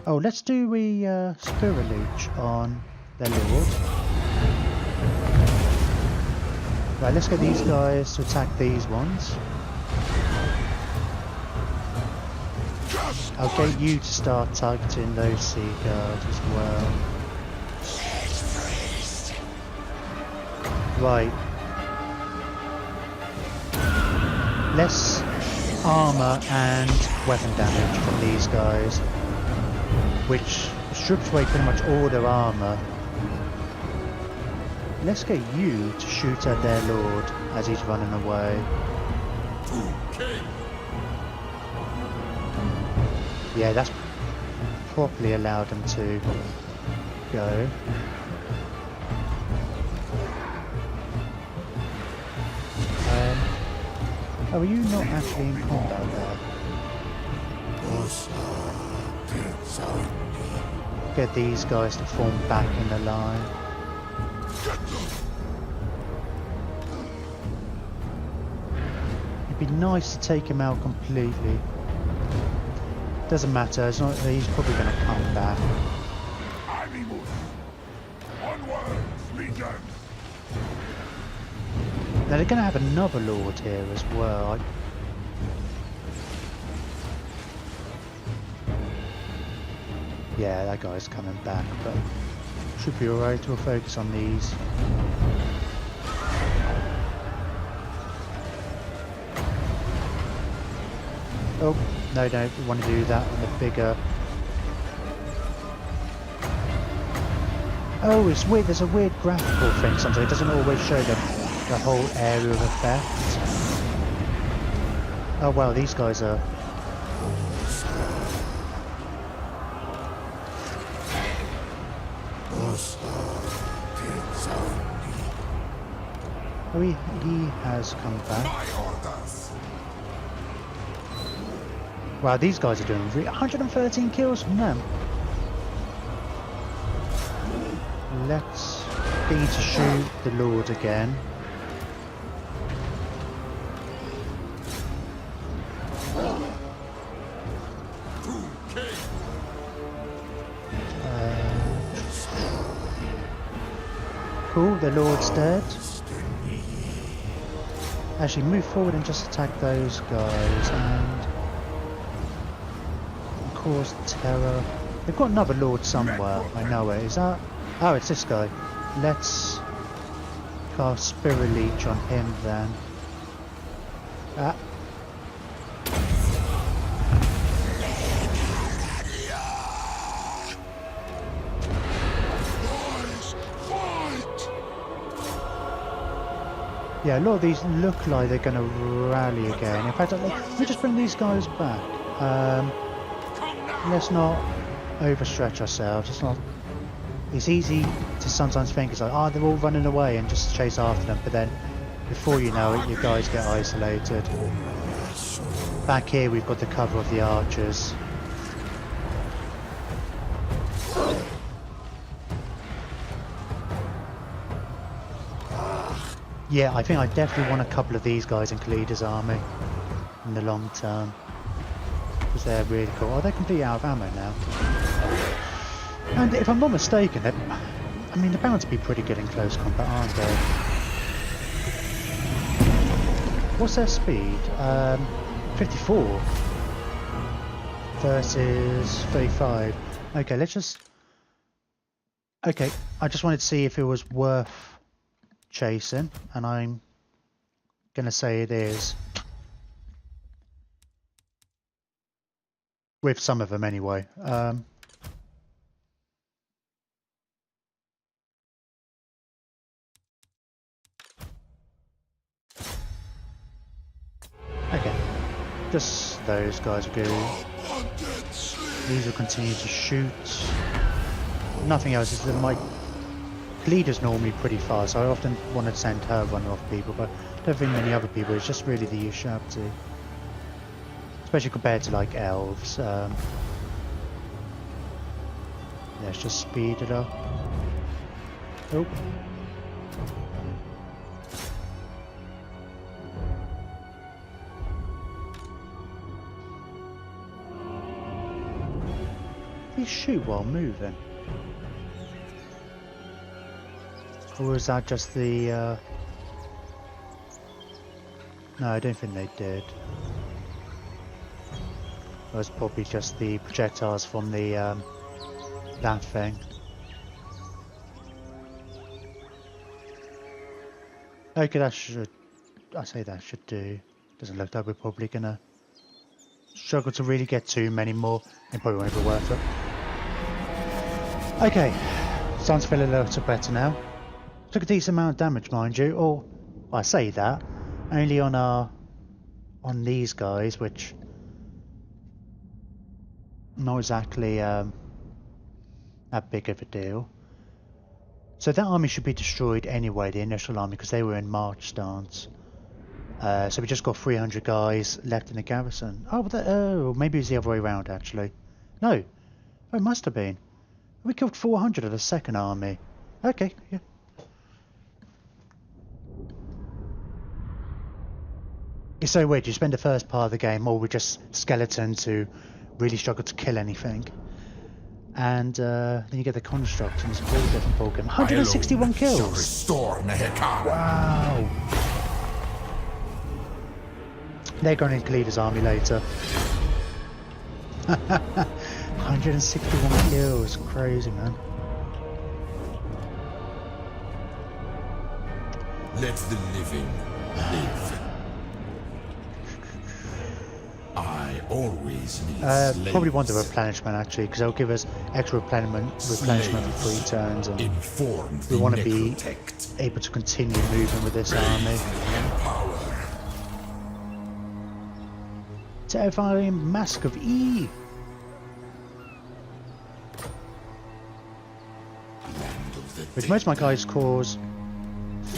Speaker 1: oh, let's do a Spirit Leech on their Lord. Right, let's get these guys to attack these ones. I'll get you to start targeting those Sea Guards as well. Right. Less armor and weapon damage from these guys, which strips away pretty much all their armor. Let's get you to shoot at their lord as he's running away. Yeah, that's properly allowed them to go. Oh, are you not actually in combat there? Get these guys to form back in the line. It'd be nice to take him out completely. Doesn't matter, it's not, he's probably going to come back. Now they're going to have another lord here as well. Yeah, that guy's coming back, but should be alright. We'll focus on these. Oh, no, we want to do that on the bigger... oh, it's weird, there's a weird graphical thing sometimes. It doesn't always show the whole area of effect. Oh well, these guys are... Oh, he has come back.
Speaker 4: My orders.
Speaker 1: Wow, these guys are doing 113 kills from them. Let's begin to shoot the Lord again. Cool, the Lord's dead. Actually, move forward and just attack those guys and cause terror. They've got another Lord somewhere, I know it. Is that... Oh, it's this guy. Let's cast Spirit Leech on him then. Ah. Yeah, a lot of these look like they're going to rally again. In fact, let me just bring these guys back. Let's not overstretch ourselves. It's easy to sometimes think it's like, oh, they're all running away and just chase after them. But then, before you know it, your guys get isolated. Back here, we've got the cover of the archers. Yeah, I think I definitely want a couple of these guys in Khalida's army in the long term. Because they're really cool. Oh, they're completely out of ammo now. And if I'm not mistaken, I mean, they're bound to be pretty good in close combat, aren't they? What's their speed? 54 versus 35. Okay, let's just... Okay, I just wanted to see if it was worth chasing, and I'm gonna say it is. With some of them anyway. Okay, just those guys will go. These will continue to shoot. Nothing else is that my Khalida's normally pretty fast, so I often want to send her running off people, but I don't think many other people. It's just really the usurpity, especially compared to like elves. Let's just speed it up. Oh. They shoot while moving. Or was that just the... No, I don't think they did. It was probably just the projectiles from the that thing. Okay, that should... I say that should do. Doesn't look like we're probably gonna struggle to really get too many more. It probably won't be worth it. Okay, starting to feel a little better now. Took a decent amount of damage, mind you. Or, well, I say that only on these guys, which not exactly that big of a deal. So that army should be destroyed anyway, the initial army, because they were in march stance. So we just got 300 guys left in the garrison. Oh, oh, maybe it was the other way around actually. No, oh, it must have been. We killed 400 of the second army. Okay, yeah. It's so weird, you spend the first part of the game all with just skeletons who really struggle to kill anything. And then you get the construct and it's a whole different ballgame. 161 kills!
Speaker 4: Restore Nehekara.
Speaker 1: Wow! They're going in Khalida's army later. 161 kills, crazy man.
Speaker 4: Let the living live. I always need
Speaker 1: probably want the
Speaker 4: slaves.
Speaker 1: replenishment actually, because they'll give us extra replenishment for 3 turns, and
Speaker 4: Inform
Speaker 1: we
Speaker 4: the
Speaker 1: want to be
Speaker 4: necrotect.
Speaker 1: able to continue moving with this army.
Speaker 4: Power.
Speaker 1: Terrifying Mask of E!
Speaker 4: Land of the
Speaker 1: Which most of my guys cause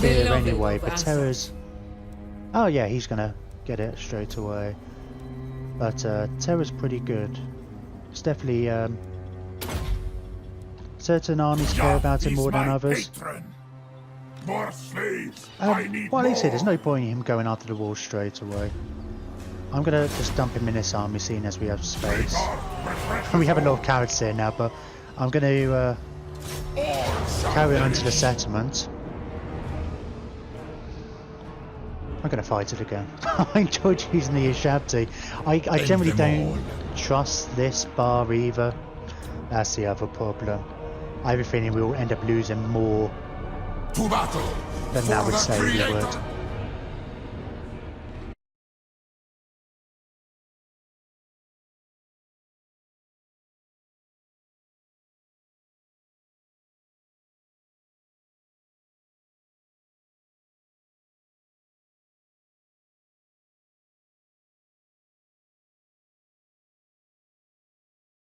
Speaker 1: fear
Speaker 2: Beloved
Speaker 1: anyway,
Speaker 2: of
Speaker 1: but
Speaker 2: Asaph.
Speaker 1: Terra's... Oh yeah, he's gonna get it straight away. But Terra's pretty good. It's definitely... certain armies care about him more than others.
Speaker 4: More slaves. I need
Speaker 1: Well, at least
Speaker 4: more.
Speaker 1: there's no point in him going after the wall straight away. I'm gonna just dump him in this army, seeing as we have space. We have a lot of carrots here now, but I'm gonna carry on to the settlement. I'm gonna fight it again. I enjoyed using the Ashabti. I generally don't trust this bar either. That's the other problem. I have a feeling we'll end up losing more
Speaker 4: To battle.
Speaker 1: than that would
Speaker 4: For the
Speaker 1: say we
Speaker 4: Creator.
Speaker 1: would.